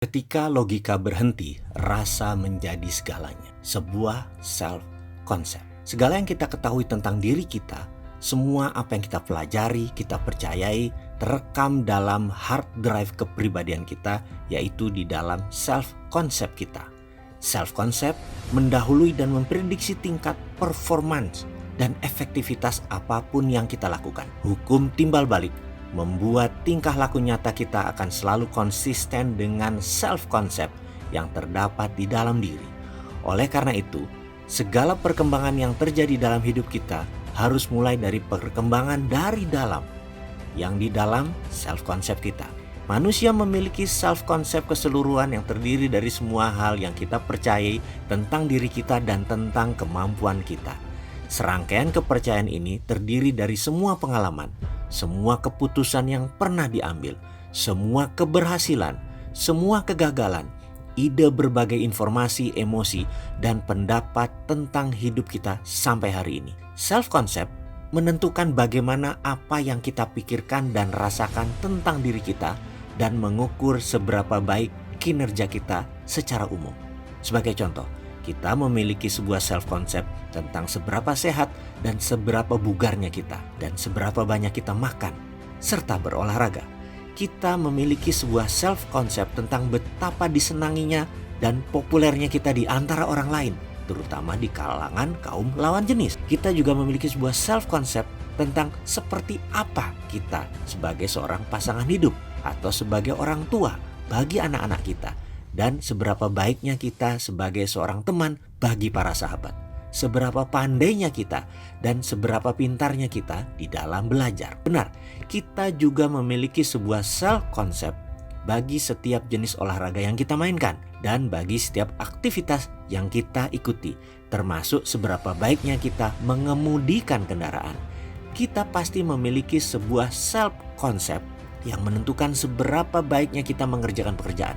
Ketika logika berhenti, rasa menjadi segalanya. Sebuah self-concept. Segala yang kita ketahui tentang diri kita, semua apa yang kita pelajari, kita percayai, terekam dalam hard drive kepribadian kita, yaitu di dalam self-concept kita. Self-concept mendahului dan memprediksi tingkat performance dan efektivitas apapun yang kita lakukan. Hukum timbal balik membuat tingkah laku nyata kita akan selalu konsisten dengan self-concept yang terdapat di dalam diri. Oleh karena itu, segala perkembangan yang terjadi dalam hidup kita harus mulai dari perkembangan dari dalam, yang di dalam self-concept kita. Manusia memiliki self-concept keseluruhan yang terdiri dari semua hal yang kita percayai tentang diri kita dan tentang kemampuan kita. Serangkaian kepercayaan ini terdiri dari semua pengalaman, semua keputusan yang pernah diambil, semua keberhasilan, semua kegagalan, ide berbagai informasi, emosi, dan pendapat tentang hidup kita sampai hari ini. Self-concept menentukan bagaimana apa yang kita pikirkan dan rasakan tentang diri kita dan mengukur seberapa baik kinerja kita secara umum. Sebagai contoh, kita memiliki sebuah self-concept tentang seberapa sehat dan seberapa bugarnya kita dan seberapa banyak kita makan serta berolahraga. Kita memiliki sebuah self-concept tentang betapa disenanginya dan populernya kita di antara orang lain, terutama di kalangan kaum lawan jenis. Kita juga memiliki sebuah self-concept tentang seperti apa kita sebagai seorang pasangan hidup atau sebagai orang tua bagi anak-anak kita. Dan seberapa baiknya kita sebagai seorang teman bagi para sahabat. Seberapa pandainya kita dan seberapa pintarnya kita di dalam belajar. Benar, kita juga memiliki sebuah self-concept bagi setiap jenis olahraga yang kita mainkan dan bagi setiap aktivitas yang kita ikuti, termasuk seberapa baiknya kita mengemudikan kendaraan. Kita pasti memiliki sebuah self-concept yang menentukan seberapa baiknya kita mengerjakan pekerjaan.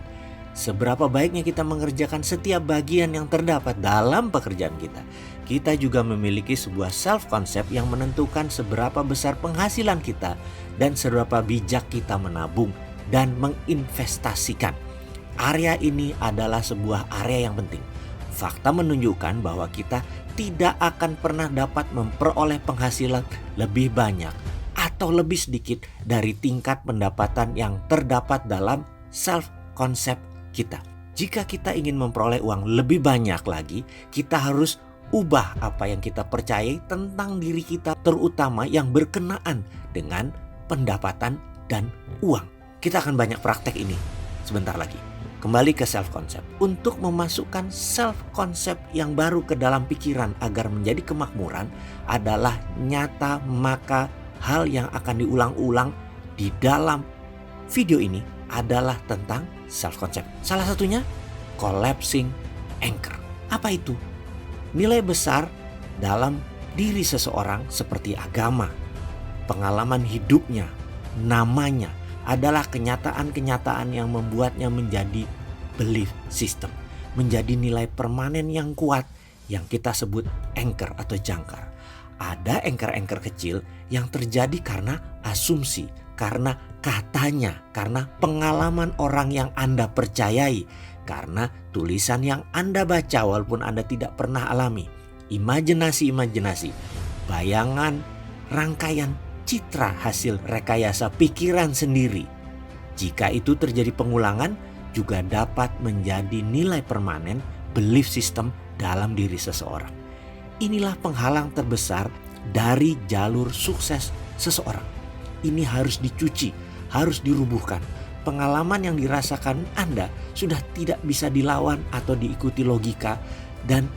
Seberapa baiknya kita mengerjakan setiap bagian yang terdapat dalam pekerjaan kita. Kita juga memiliki sebuah self-concept yang menentukan seberapa besar penghasilan kita dan seberapa bijak kita menabung dan menginvestasikan. Area ini adalah sebuah area yang penting. Fakta menunjukkan bahwa kita tidak akan pernah dapat memperoleh penghasilan lebih banyak atau lebih sedikit dari tingkat pendapatan yang terdapat dalam self-concept kita. Jika kita ingin memperoleh uang lebih banyak lagi, kita harus ubah apa yang kita percayai tentang diri kita, terutama yang berkenaan dengan pendapatan dan uang. Kita akan banyak praktek ini sebentar lagi. Kembali ke self-concept. Untuk memasukkan self-concept yang baru ke dalam pikiran agar menjadi kemakmuran adalah nyata, maka hal yang akan diulang-ulang di dalam video ini adalah tentang self-concept. Salah satunya collapsing anchor. Apa itu? Nilai besar dalam diri seseorang seperti agama, pengalaman hidupnya, namanya adalah kenyataan-kenyataan yang membuatnya menjadi belief system, menjadi nilai permanen yang kuat yang kita sebut anchor atau jangkar. Ada anchor-anchor kecil yang terjadi karena asumsi, karena katanya, karena pengalaman orang yang Anda percayai, karena tulisan yang Anda baca walaupun Anda tidak pernah alami, imajinasi-imajinasi, bayangan, rangkaian citra hasil rekayasa pikiran sendiri. Jika itu terjadi pengulangan, juga dapat menjadi nilai permanen belief system dalam diri seseorang. Inilah penghalang terbesar dari jalur sukses seseorang. Ini harus dicuci, harus dirubuhkan. Pengalaman yang dirasakan Anda sudah tidak bisa dilawan atau diikuti logika dan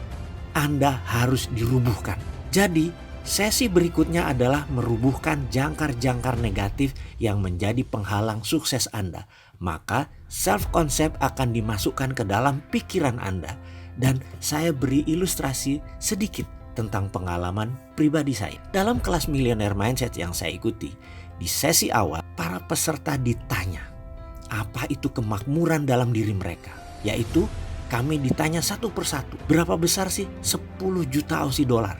Anda harus dirubuhkan. Jadi, sesi berikutnya adalah merubuhkan jangkar-jangkar negatif yang menjadi penghalang sukses Anda. Maka self-concept akan dimasukkan ke dalam pikiran Anda. Dan saya beri ilustrasi sedikit tentang pengalaman pribadi saya. Dalam kelas Millionaire Mindset yang saya ikuti, di sesi awal para peserta ditanya apa itu kemakmuran dalam diri mereka. Yaitu kami ditanya satu persatu, berapa besar sih 10 juta Aussie dollar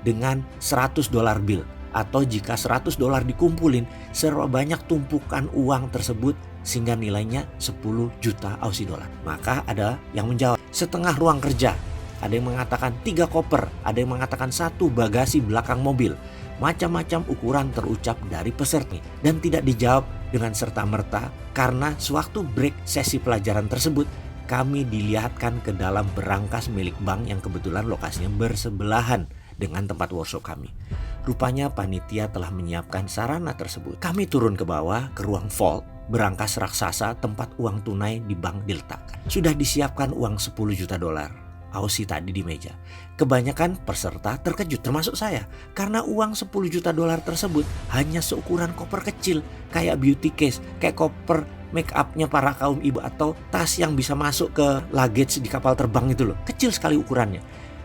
dengan 100 dollar bill? Atau jika 100 dolar dikumpulin, seberapa banyak tumpukan uang tersebut sehingga nilainya 10 juta Aussie dollar. Maka ada yang menjawab setengah ruang kerja. Ada yang mengatakan 3 koper, ada yang mengatakan 1 bagasi belakang mobil. Macam-macam ukuran terucap dari peserta dan tidak dijawab dengan serta-merta karena sewaktu break sesi pelajaran tersebut kami dilihatkan ke dalam berangkas milik bank yang kebetulan lokasinya bersebelahan dengan tempat workshop kami. Rupanya panitia telah menyiapkan sarana tersebut. Kami turun ke bawah ke ruang vault, berangkas raksasa tempat uang tunai di bank diletakkan. Sudah disiapkan uang 10 juta dolar Aussie tadi di meja. Kebanyakan peserta terkejut termasuk saya karena uang 10 juta dolar tersebut hanya seukuran koper kecil kayak beauty case, kayak koper make upnya para kaum ibu atau tas yang bisa masuk ke luggage di kapal terbang itu loh. Kecil sekali ukurannya.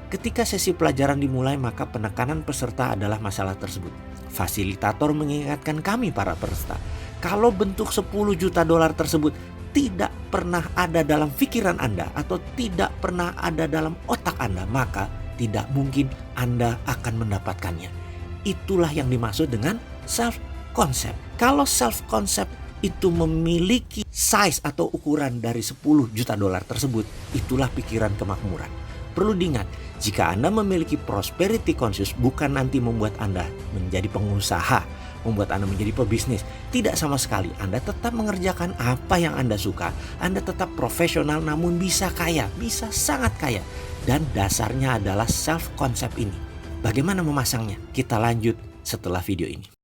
Ketika sesi pelajaran dimulai maka penekanan peserta adalah masalah tersebut. Fasilitator mengingatkan kami para peserta, kalau bentuk 10 juta dolar tersebut tidak pernah ada dalam pikiran Anda atau tidak pernah ada dalam otak Anda, maka tidak mungkin Anda akan mendapatkannya. Itulah yang dimaksud dengan self concept. Kalau self concept itu memiliki size atau ukuran dari 10 juta dolar tersebut, itulah pikiran kemakmuran. Perlu diingat, jika Anda memiliki prosperity conscious bukan nanti membuat Anda menjadi pengusaha, membuat Anda menjadi pebisnis. Tidak sama sekali. Anda tetap mengerjakan apa yang Anda suka. Anda tetap profesional namun bisa kaya, bisa sangat kaya. Dan dasarnya adalah self concept ini. Bagaimana memasangnya? Kita lanjut setelah video ini.